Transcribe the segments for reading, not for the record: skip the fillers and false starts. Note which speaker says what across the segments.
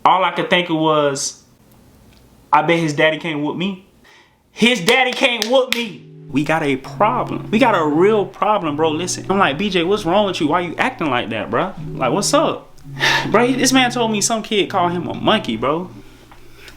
Speaker 1: All I could think of was, I bet his daddy can't whoop me. His daddy can't whoop me. We got a problem. We got a real problem, bro. Listen, I'm like, BJ, what's wrong with you? Why you acting like that, bro? Like, what's up? Bro, this man told me some kid called him a monkey, bro.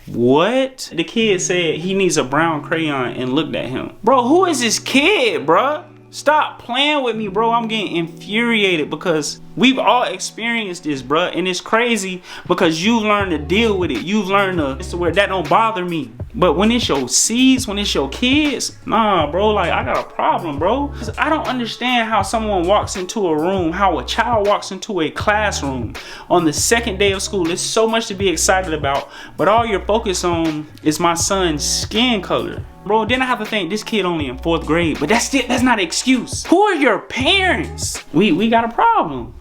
Speaker 1: What? The kid said he needs a brown crayon and looked at him. Bro, who is this kid, bro? Stop playing with me, bro. I'm getting infuriated because we've all experienced this, bro. And it's crazy because you've learned to deal with it. You've learned to where that don't bother me. But when it's your seeds, when it's your kids, nah, bro, like I got a problem, bro. I don't understand how someone walks into a room, how a child walks into a classroom on the second day of school. There's so much to be excited about, but all you're focused on is my son's skin color. Bro, then I have to think this kid only in 4th grade, but that's not an excuse. Who are your parents? We got a problem.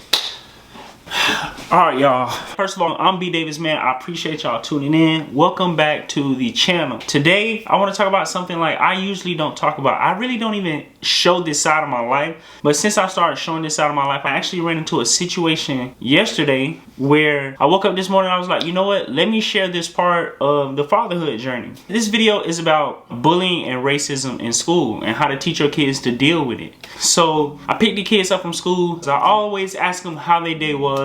Speaker 1: Alright, y'all. First of all, I'm BDavis, man. I appreciate y'all tuning in. Welcome back to the channel. Today, I want to talk about something like I usually don't talk about. I really don't even show this side of my life. But since I started showing this side of my life, I actually ran into a situation yesterday where I woke up this morning and I was like, you know what? Let me share this part of the fatherhood journey. This video is about bullying and racism in school and how to teach your kids to deal with it. So I picked the kids up from school. I always ask them how their day was.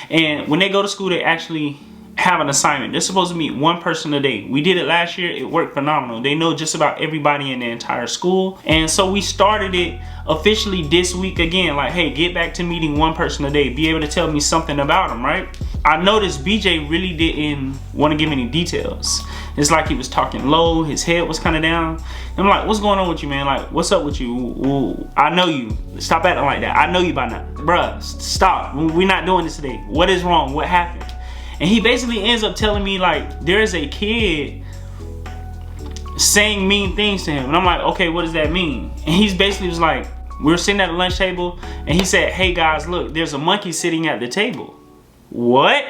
Speaker 1: And when they go to school, they actually have an assignment. They're supposed to meet one person a day. We did it last year. It worked phenomenal. They know just about everybody in the entire school. And so we started it officially this week again. Like, hey, get back to meeting one person a day. Be able to tell me something about them, right? I noticed BJ really didn't want to give any details. It's like he was talking low. His head was kind of down. I'm like, what's going on with you, man? Like, what's up with you? Ooh, I know you. Stop acting like that. I know you by now. Bruh, stop. We're not doing this today. What is wrong? What happened? And he basically ends up telling me, like, there's a kid saying mean things to him. And I'm like, okay, what does that mean? And he's basically was like, we were sitting at the lunch table, and he said, hey guys, look, there's a monkey sitting at the table. What?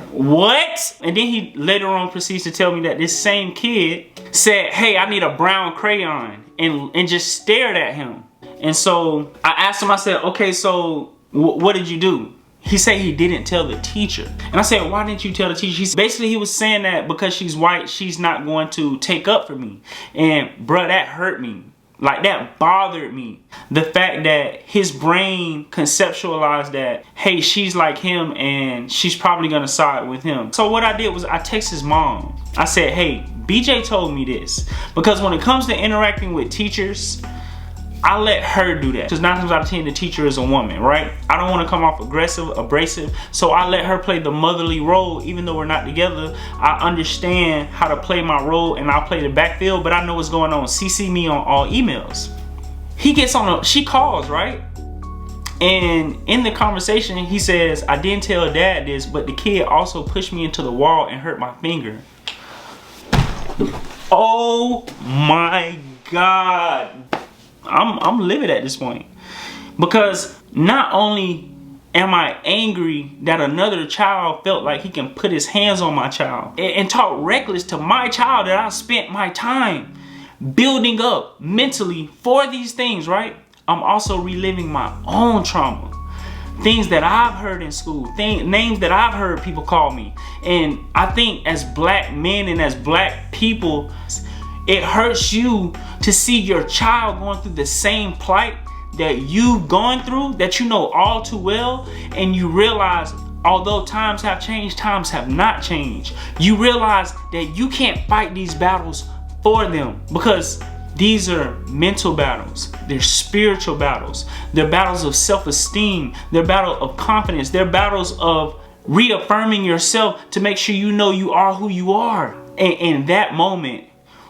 Speaker 1: What? And then he later on proceeds to tell me that this same kid said, hey, I need a brown crayon, and just stared at him. And so I asked him, I said, okay, so what did you do? He said he didn't tell the teacher. And I said, why didn't you tell the teacher? Basically, he was saying that because she's white, she's not going to take up for me. And bruh, that hurt me. Like, that bothered me. The fact that his brain conceptualized that, hey, she's like him and she's probably gonna side with him. So what I did was I texted his mom. I said, hey, BJ told me this. Because when it comes to interacting with teachers, I let her do that. Because 9 times out of 10, the teacher is a woman, right? I don't want to come off aggressive, abrasive. So I let her play the motherly role. Even though we're not together, I understand how to play my role and I'll play the backfield, but I know what's going on. CC me on all emails. He gets on she calls, right? And in the conversation, he says, I didn't tell dad this, but the kid also pushed me into the wall and hurt my finger. Oh my God. I'm livid at this point, because not only am I angry that another child felt like he can put his hands on my child and talk reckless to my child that I spent my time building up mentally for these things, right? I'm also reliving my own trauma, things that I've heard in school, names that I've heard people call me. And I think as black men and as black people, it hurts you to see your child going through the same plight that you've gone through, that you know all too well, and you realize, although times have changed, times have not changed. You realize that you can't fight these battles for them, because these are mental battles, they're spiritual battles, they're battles of self-esteem, they're battles of confidence, they're battles of reaffirming yourself to make sure you know you are who you are. And in that moment,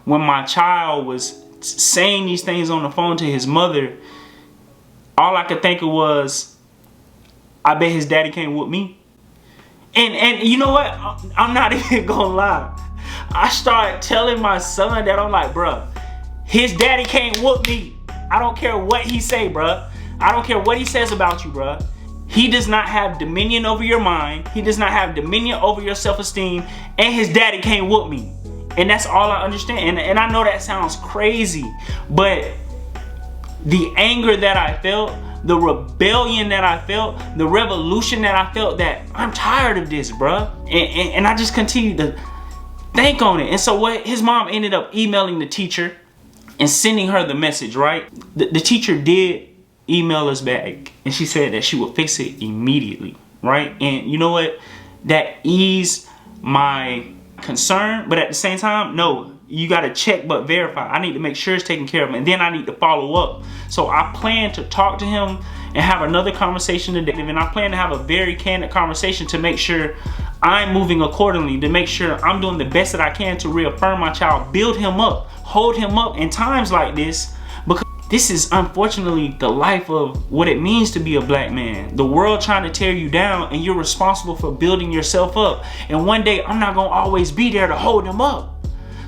Speaker 1: when my child was saying these things on the phone to his mother, all I could think of was, I bet his daddy can't whoop me. And you know what? I'm not even gonna lie. I started telling my son that, I'm like, bruh, his daddy can't whoop me. I don't care what he say, bruh. I don't care what he says about you, bruh. He does not have dominion over your mind. He does not have dominion over your self-esteem. And his daddy can't whoop me. And that's all I understand. And I know that sounds crazy, but the anger that I felt, the rebellion that I felt, the revolution that I felt, that I'm tired of this, bruh. And I just continued to think on it. And so what his mom ended up emailing the teacher and sending her the message, right? The teacher did email us back, and she said that she would fix it immediately, right? And you know what? That eased my concern, but at the same time, no, you got to check but verify. I need to make sure it's taken care of, and then I need to follow up. So I plan to talk to him and have another conversation today, and I plan to have a very candid conversation to make sure I'm moving accordingly, to make sure I'm doing the best that I can to reaffirm my child, build him up, hold him up in times like this, because this is unfortunately the life of what it means to be a black man. The world trying to tear you down, and you're responsible for building yourself up. And one day I'm not gonna always be there to hold him up.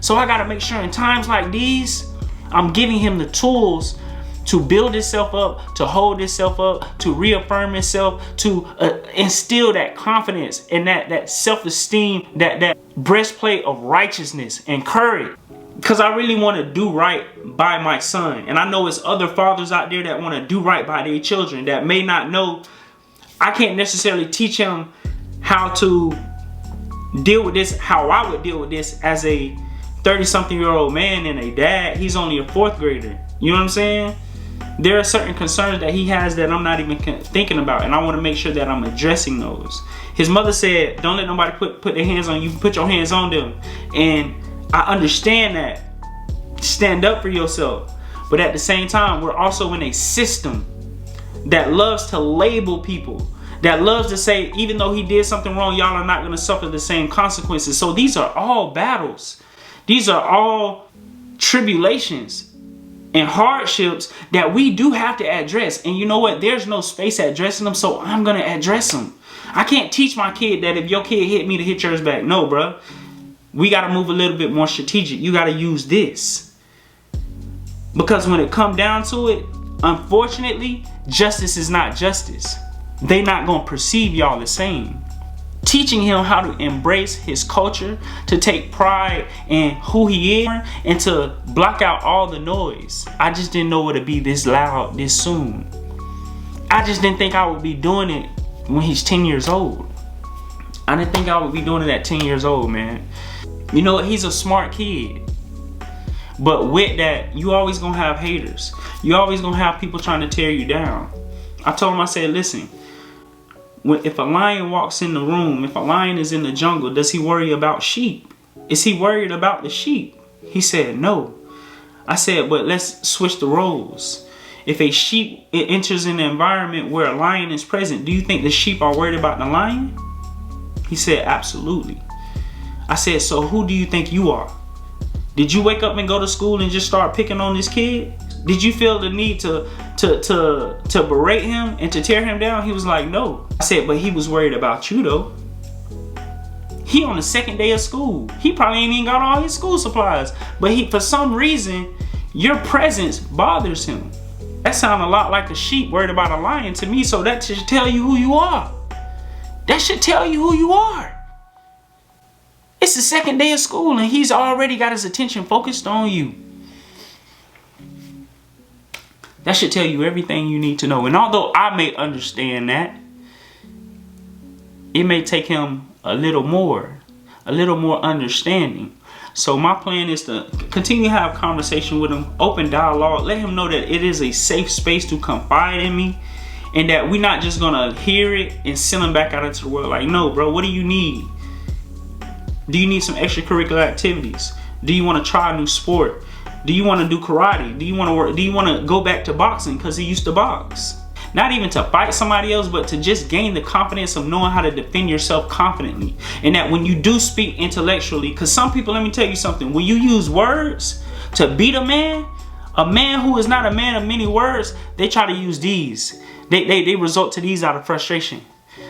Speaker 1: So I gotta make sure in times like these, I'm giving him the tools to build himself up, to hold himself up, to reaffirm himself, to instill that confidence and that self-esteem, that breastplate of righteousness and courage. Because I really want to do right by my son. And I know it's other fathers out there that want to do right by their children that may not know. I can't necessarily teach him how to deal with this, how I would deal with this as a 30-something-year-old man and a dad. He's only a 4th grader. You know what I'm saying? There are certain concerns that he has that I'm not even thinking about, and I want to make sure that I'm addressing those. His mother said, don't let nobody put their hands on you. Put your hands on them. And I understand that. Stand up for yourself. But at the same time, we're also in a system that loves to label people, that loves to say, even though he did something wrong, y'all are not going to suffer the same consequences. So these are all battles. These are all tribulations and hardships that we do have to address. And you know what? There's no space addressing them, so I'm going to address them. I can't teach my kid that if your kid hit me to hit yours back. No, bro. We got to move a little bit more strategic. You got to use this. Because when it come down to it, unfortunately, justice is not justice. They not going to perceive y'all the same. Teaching him how to embrace his culture, to take pride in who he is, and to block out all the noise. I just didn't know it would be this loud this soon. I just didn't think I would be doing it when he's 10 years old. I didn't think I would be doing it at 10 years old, man. You know what? He's a smart kid. But with that, you always gonna have haters. You always gonna have people trying to tear you down. I told him, I said, listen, if a lion walks in the room, if a lion is in the jungle, does he worry about sheep? Is he worried about the sheep? He said, no. I said, but let's switch the roles. If a sheep enters in an environment where a lion is present, do you think the sheep are worried about the lion? He said, absolutely. I said, so who do you think you are? Did you wake up and go to school and just start picking on this kid? Did you feel the need to berate him and to tear him down? He was like, no. I said, but he was worried about you though. He on the 2nd day of school. He probably ain't even got all his school supplies. But for some reason, your presence bothers him. That sounds a lot like a sheep worried about a lion to me. So that should tell you who you are. That should tell you who you are. It's the 2nd day of school and he's already got his attention focused on you. That should tell you everything you need to know. And although I may understand that, it may take him a little more understanding. So my plan is to continue to have conversation with him, open dialogue, let him know that it is a safe space to confide in me, and that we're not just gonna hear it and send him back out into the world. Like, no, bro, what do you need? Do you need some extracurricular activities? Do you want to try a new sport? Do you want to do karate? Do you want to work? Do you want to go back to boxing because he used to box? Not even to fight somebody else, but to just gain the confidence of knowing how to defend yourself confidently. And that when you do speak intellectually, because some people, let me tell you something, when you use words to beat a man who is not a man of many words, they try to use these. They result to these out of frustration.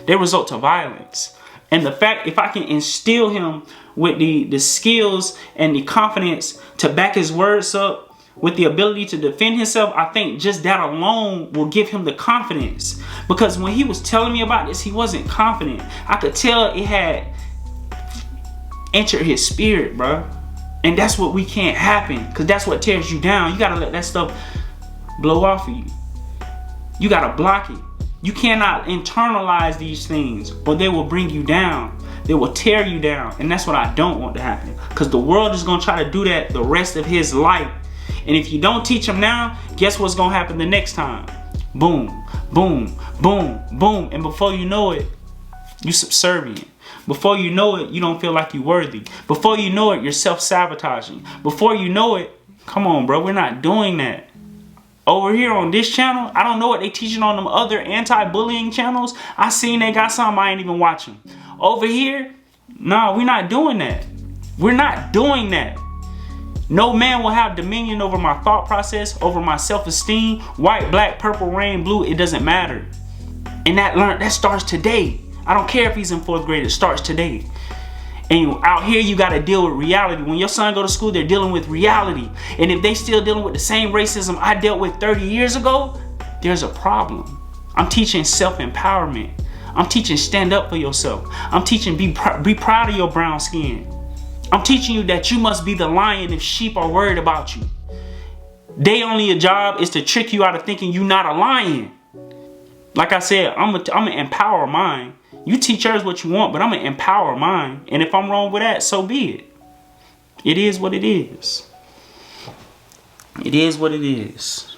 Speaker 1: They result to violence. And the fact, if I can instill him with the skills and the confidence to back his words up, with the ability to defend himself, I think just that alone will give him the confidence. Because when he was telling me about this, he wasn't confident. I could tell it had entered his spirit, bro. And that's what we can't happen, because that's what tears you down. You gotta let that stuff blow off of you. You gotta block it. You cannot internalize these things or they will bring you down. They will tear you down. And that's what I don't want to happen. Because the world is going to try to do that the rest of his life. And if you don't teach him now, guess what's going to happen the next time? Boom, boom, boom, boom. And before you know it, you subservient. Before you know it, you don't feel like you're worthy. Before you know it, you're self-sabotaging. Before you know it, come on, bro, we're not doing that. Over here on this channel, I don't know what they teaching on them other anti-bullying channels. I seen they got something I ain't even watching. Over here, no, we're not doing that. We're not doing that. No man will have dominion over my thought process, over my self-esteem, white, black, purple, rain, blue, it doesn't matter. And that starts today. I don't care if he's in 4th grade, it starts today. And out here, you got to deal with reality. When your son go to school, they're dealing with reality. And if they still dealing with the same racism I dealt with 30 years ago, there's a problem. I'm teaching self-empowerment. I'm teaching stand up for yourself. I'm teaching be proud of your brown skin. I'm teaching you that you must be the lion if sheep are worried about you. They only a job is to trick you out of thinking you're not a lion. Like I said, I'm gonna empower mine. You teach yours what you want, but I'm going to empower mine. And if I'm wrong with that, so be it. It is what it is. It is what it is.